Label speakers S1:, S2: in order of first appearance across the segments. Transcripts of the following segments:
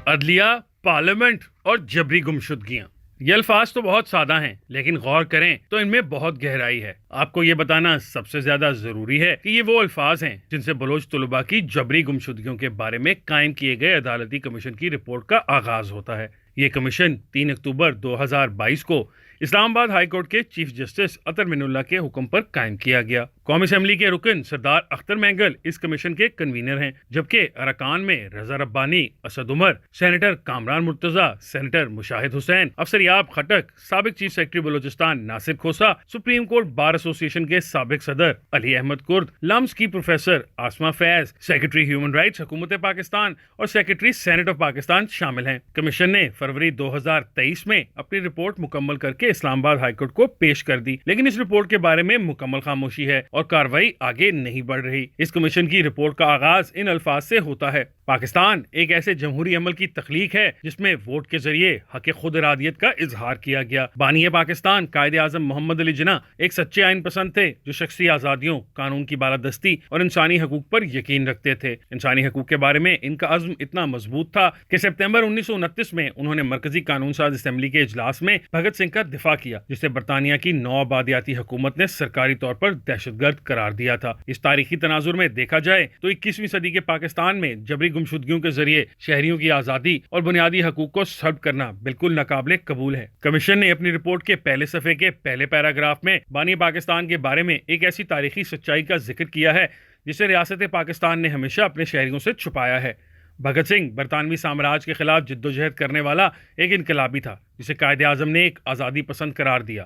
S1: عدلیہ، پارلیمنٹ اور جبری گمشدگیاں، یہ الفاظ تو بہت سادہ ہیں لیکن غور کریں تو ان میں بہت گہرائی ہے۔ آپ کو یہ بتانا سب سے زیادہ ضروری ہے کہ یہ وہ الفاظ ہیں جن سے بلوچ طلباء کی جبری گمشدگیوں کے بارے میں قائم کیے گئے عدالتی کمیشن کی رپورٹ کا آغاز ہوتا ہے۔ یہ کمیشن 3 اکتوبر 2022 کو اسلام آباد ہائی کورٹ کے چیف جسٹس اطہر من اللہ کے حکم پر قائم کیا گیا۔ قومی اسمبلی کے رکن سردار اختر مینگل اس کمیشن کے کنوینر ہیں، جبکہ ارکان میں رضا ربانی، اسد عمر، سینیٹر کامران مرتضی، سینیٹر مشاہد حسین، افسریاب خٹک، سابق چیف سیکرٹری بلوچستان ناصر کھوسا، سپریم کورٹ بار ایسوسی ایشن کے سابق صدر علی احمد کرد، لمس کی پروفیسر آسما فیض، سیکرٹری ہیومن رائٹس حکومت پاکستان اور سیکرٹری سینٹ آف پاکستان شامل ہیں۔ کمیشن نے فروری 2023 میں اپنی رپورٹ مکمل کر کے اسلام آباد ہائی کورٹ کو پیش کر دی، لیکن اس رپورٹ کے بارے میں مکمل خاموشی ہے اور کارروائی آگے نہیں بڑھ رہی۔ اس کمیشن کی رپورٹ کا آغاز ان الفاظ سے ہوتا ہے: پاکستان ایک ایسے جمہوری عمل کی تخلیق ہے جس میں ووٹ کے ذریعے حق خود ارادیت کا اظہار کیا گیا۔ بانی پاکستان قائد اعظم محمد علی جناح ایک سچے آئین پسند تھے جو شخصی آزادیوں، قانون کی بالادستی اور انسانی حقوق پر یقین رکھتے تھے۔ انسانی حقوق کے بارے میں ان کا عزم اتنا مضبوط تھا کہ سپتمبر 1929 میں انہوں نے مرکزی قانون ساز اسمبلی کے اجلاس میں بھگت سنگھ کا دفاع کیا، جسے برطانیہ کی نو آبادیاتی حکومت نے سرکاری طور پر دہشت گرد قرار دیا تھا۔ اس تاریخی تناظر میں دیکھا جائے تو 21ویں صدی کے پاکستان میں جبری گمشدگیوں کے ذریعے شہریوں کی آزادی اور بنیادی حقوق کو سلب کرنا بالکل ناقابل قبول ہے۔ کمیشن نے اپنی رپورٹ کے پہلے صفحے کے پہلے پیراگراف میں بانی پاکستان کے بارے میں ایک ایسی تاریخی سچائی کا ذکر کیا ہے جسے ریاست پاکستان نے ہمیشہ اپنے شہریوں سے چھپایا ہے۔ بھگت سنگھ برطانوی سامراج کے خلاف جدوجہد کرنے والا ایک انقلابی تھا جسے قائد اعظم نے ایک آزادی پسند قرار دیا۔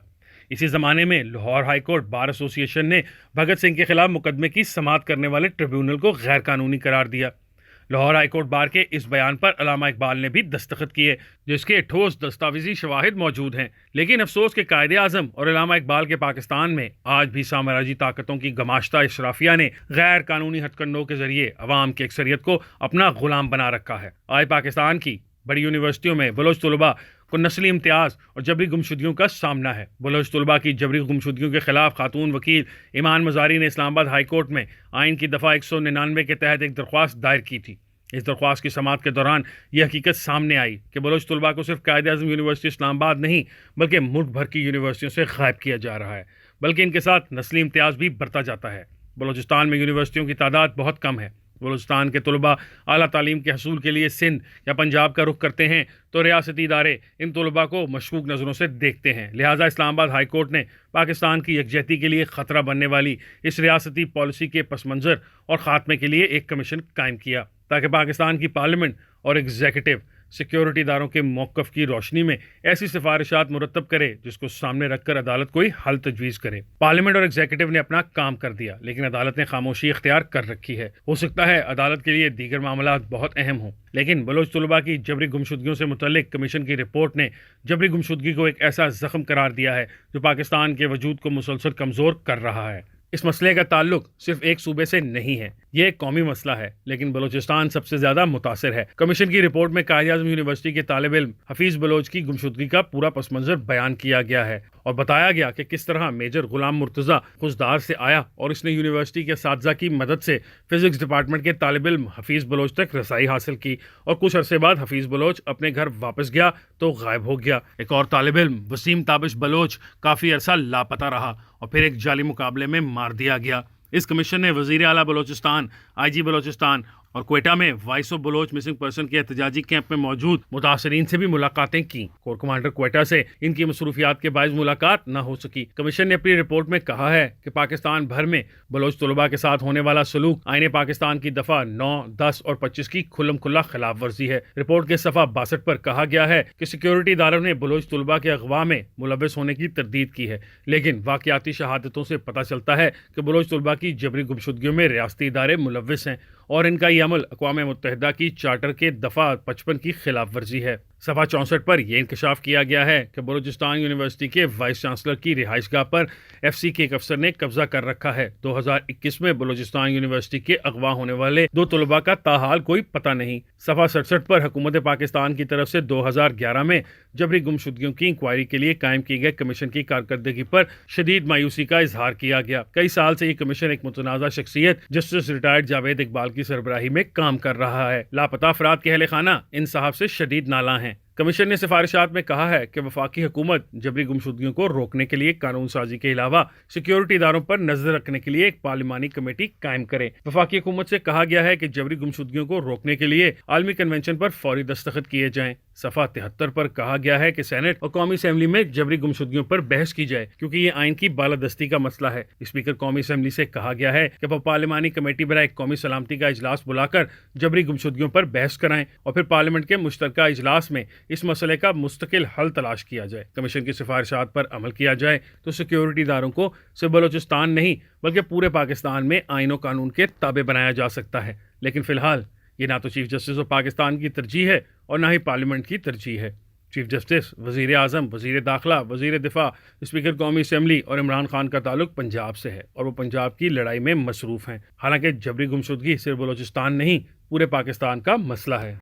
S1: اسی زمانے میں لاہور ہائی کورٹ بار ایسوسی ایشن نے بھگت سنگھ کے خلاف مقدمے کی سماعت کرنے والے ٹریبیونل کو غیر قانونی قرار دیا۔ لاہور ہائی کورٹ بار کے اس بیان پر علامہ اقبال نے بھی دستخط کیے، جس کے ٹھوس دستاویزی شواہد موجود ہیں، لیکن افسوس کہ قائد اعظم اور علامہ اقبال کے پاکستان میں آج بھی سامراجی طاقتوں کی گماشتہ اشرافیہ نے غیر قانونی ہتھ کنڈوں کے ذریعے عوام کی اکثریت کو اپنا غلام بنا رکھا ہے۔ آج پاکستان کی بڑی یونیورسٹیوں میں بلوچ طلباء کو نسلی امتیاز اور جبری گمشدگیوں کا سامنا ہے۔ بلوچ طلباء کی جبری گمشدگیوں کے خلاف خاتون وکیل ایمان مزاری نے اسلام آباد ہائی کورٹ میں آئین کی دفعہ 199 کے تحت ایک درخواست دائر کی تھی۔ اس درخواست کی سماعت کے دوران یہ حقیقت سامنے آئی کہ بلوچ طلباء کو صرف قائد اعظم یونیورسٹی اسلام آباد نہیں بلکہ ملک بھر کی یونیورسٹیوں سے غائب کیا جا رہا ہے، بلکہ ان کے ساتھ نسلی امتیاز بھی بڑھتا جاتا ہے۔ بلوچستان میں یونیورسٹیوں کی تعداد بہت کم ہے۔ بلوچستان کے طلباء اعلیٰ تعلیم کے حصول کے لیے سندھ یا پنجاب کا رخ کرتے ہیں تو ریاستی ادارے ان طلباء کو مشکوک نظروں سے دیکھتے ہیں، لہٰذا اسلام آباد ہائی کورٹ نے پاکستان کی یکجہتی کے لیے خطرہ بننے والی اس ریاستی پالیسی کے پس منظر اور خاتمے کے لیے ایک کمیشن قائم کیا تاکہ پاکستان کی پارلیمنٹ اور ایگزیکٹو سیکیورٹی اداروں کے موقف کی روشنی میں ایسی سفارشات مرتب کرے جس کو سامنے رکھ کر عدالت کوئی حل تجویز کرے۔ پارلیمنٹ اور ایگزیکٹو نے اپنا کام کر دیا، لیکن عدالت نے خاموشی اختیار کر رکھی ہے۔ ہو سکتا ہے عدالت کے لیے دیگر معاملات بہت اہم ہوں، لیکن بلوچ طلباء کی جبری گمشدگیوں سے متعلق کمیشن کی رپورٹ نے جبری گمشدگی کو ایک ایسا زخم قرار دیا ہے جو پاکستان کے وجود کو مسلسل کمزور کر رہا ہے۔ اس مسئلے کا تعلق صرف ایک صوبے سے نہیں ہے، یہ ایک قومی مسئلہ ہے، لیکن بلوچستان سب سے زیادہ متاثر ہے۔ کمیشن کی رپورٹ میں قائد اعظم یونیورسٹی کے طالب علم حفیظ بلوچ کی گمشدگی کا پورا پس منظر بیان کیا گیا ہے اور بتایا گیا کہ کس طرح میجر غلام مرتضی خضدار سے آیا اور اس نے یونیورسٹی کے اساتذہ کی مدد سے فزکس ڈپارٹمنٹ کے طالب علم حفیظ بلوچ تک رسائی حاصل کی، اور کچھ عرصے بعد حفیظ بلوچ اپنے گھر واپس گیا تو غائب ہو گیا۔ ایک اور طالب علم وسیم تابش بلوچ کافی عرصہ لاپتہ رہا اور پھر ایک جعلی مقابلے میں مار دیا گیا۔ اس کمیشن نے وزیر اعلیٰ بلوچستان، آئی جی بلوچستان اور کوئٹہ میں voice of Baloch missing person کے احتجاجی کیمپ میں موجود متاثرین سے بھی ملاقاتیں کی۔ کور کمانڈر کوئٹہ سے ان کی مصروفیات کے باعث ملاقات نہ ہو سکی۔ کمیشن نے اپنی رپورٹ میں کہا ہے کہ پاکستان بھر میں بلوچ طلباء کے ساتھ ہونے والا سلوک آئین پاکستان کی دفعہ 9، 10 اور 25 کی کھلم کھلا خلاف ورزی ہے۔ رپورٹ کے صفحہ 62 پر کہا گیا ہے کہ سیکیورٹی اداروں نے بلوچ طلباء کے اغوا میں ملوث ہونے کی تردید کی ہے، لیکن واقعاتی شہادتوں سے پتہ چلتا ہے کہ بلوچ طلباء کی جبری گمشدگیوں میں ریاستی ادارے ملوث ہیں اور ان کا یہ عمل اقوام متحدہ کی چارٹر کے دفعہ 55 کی خلاف ورزی ہے۔ صفحہ 64 پر یہ انکشاف کیا گیا ہے کہ بلوچستان یونیورسٹی کے وائس چانسلر کی رہائش گاہ پر ایف سی کے ایک افسر نے قبضہ کر رکھا ہے۔ 2021 میں بلوچستان یونیورسٹی کے اغوا ہونے والے 2 طلباء کا تاحال کوئی پتہ نہیں۔ صفحہ 67 پر حکومت پاکستان کی طرف سے 2011 میں جبری گمشدگیوں کی انکوائری کے لیے قائم کی گئے کمیشن کی کارکردگی پر شدید مایوسی کا اظہار کیا گیا۔ کئی سال سے یہ کمیشن ایک متنازع شخصیت جسٹس ریٹائرڈ جاوید اقبال کی سربراہی میں کام کر رہا ہے۔ لاپتہ افراد کے اہل خانہ ان صاحب سے شدید نالاں ہیں۔ کمیشن نے سفارشات میں کہا ہے کہ وفاقی حکومت جبری گمشدگیوں کو روکنے کے لیے قانون سازی کے علاوہ سیکیورٹی اداروں پر نظر رکھنے کے لیے ایک پارلیمانی کمیٹی قائم کرے۔ وفاقی حکومت سے کہا گیا ہے کہ جبری گمشدگیوں کو روکنے کے لیے عالمی کنونشن پر فوری دستخط کیے جائیں۔ صفحہ 73 پر کہا گیا ہے کہ سینٹ اور قومی اسمبلی میں جبری گمشدگیوں پر بحث کی جائے کیونکہ یہ آئین کی بالادستی کا مسئلہ ہے۔ اسپیکر قومی اسمبلی سے کہا گیا ہے کہ وہ پارلیمانی کمیٹی برائے قومی سلامتی کا اجلاس بلا کر جبری گمشدگیوں پر بحث کرائیں اور پھر پارلیمنٹ کے مشترکہ اجلاس میں اس مسئلے کا مستقل حل تلاش کیا جائے۔ کمیشن کی سفارشات پر عمل کیا جائے تو سیکیورٹی اداروں کو صرف بلوچستان نہیں بلکہ پورے پاکستان میں آئین و قانون کے تابع بنایا جا سکتا ہے، لیکن فی الحال یہ نہ تو چیف جسٹس آف پاکستان کی ترجیح ہے اور نہ ہی پارلیمنٹ کی ترجیح ہے۔ چیف جسٹس، وزیر اعظم، وزیر داخلہ، وزیر دفاع، اسپیکر قومی اسمبلی اور عمران خان کا تعلق پنجاب سے ہے اور وہ پنجاب کی لڑائی میں مصروف ہیں۔ حالانکہ جبری گمشدگی صرف بلوچستان نہیں پورے پاکستان کا مسئلہ ہے۔